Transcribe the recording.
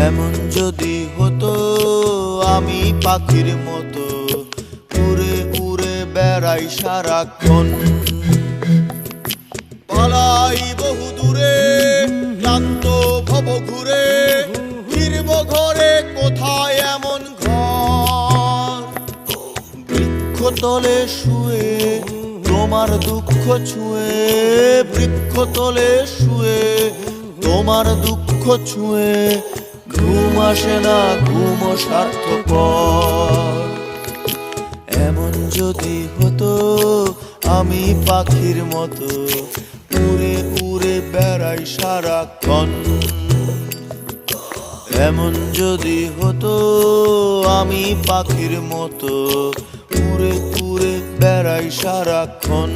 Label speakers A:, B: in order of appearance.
A: এমন যদি হতো আমি পাখির মতো উড়ে উড়ে বেড়াই সারাক্ষণ, পালাই বহু দূরে ক্লান্ত ভব ঘুরে, ফিরব ঘরে কোথায় এমন ঘর। বৃক্ষতলে শুয়ে তোমার দুঃখ ছুঁয়ে, বৃক্ষতলে শুয়ে তোমার দুঃখ ছুঁয়ে, ঘুম আসে না ঘুম স্বার্থপর। এমন যদি হতো আমি পাখির মতো উড়ে উড়ে বেড়াই সারাক্ষণ, এমন যদি হতো আমি পাখির মতো উড়ে উড়ে বেড়াই সারাক্ষণ।